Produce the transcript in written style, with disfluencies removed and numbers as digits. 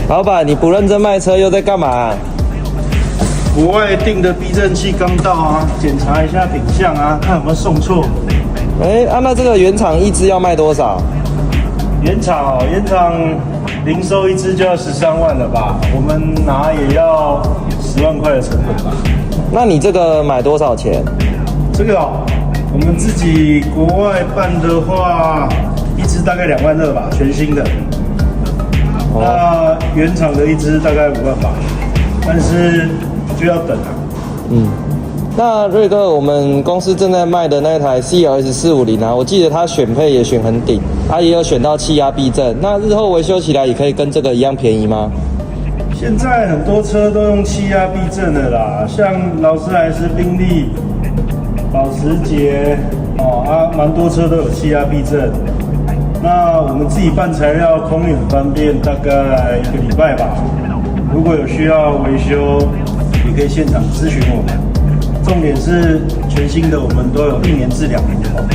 老板，你不认真卖车又在干嘛？国外订的避震器刚到啊，检查一下品相啊，看有没有送错。那这个原厂一支要卖多少？原厂零售一支就要13万了吧？我们拿也要10万块的成本吧？那你这个买多少钱？这个我们自己国外办的话，一支大概2万2吧，全新的。那原厂的一支大概5万吧，但是就要等啊。那瑞哥，我们公司正在卖的那台 CLS450啊，我记得它选配也选很顶，它也有选到气压避震。那日后维修起来也可以跟这个一样便宜吗？现在很多车都用气压避震的啦，像劳斯莱斯、宾利、保时捷蛮多车都有气压避震。那我们自己办材料，空运很方便，大概1个礼拜吧。如果有需要维修，也可以现场咨询我们。重点是全新的，我们都有1年至2年的保固。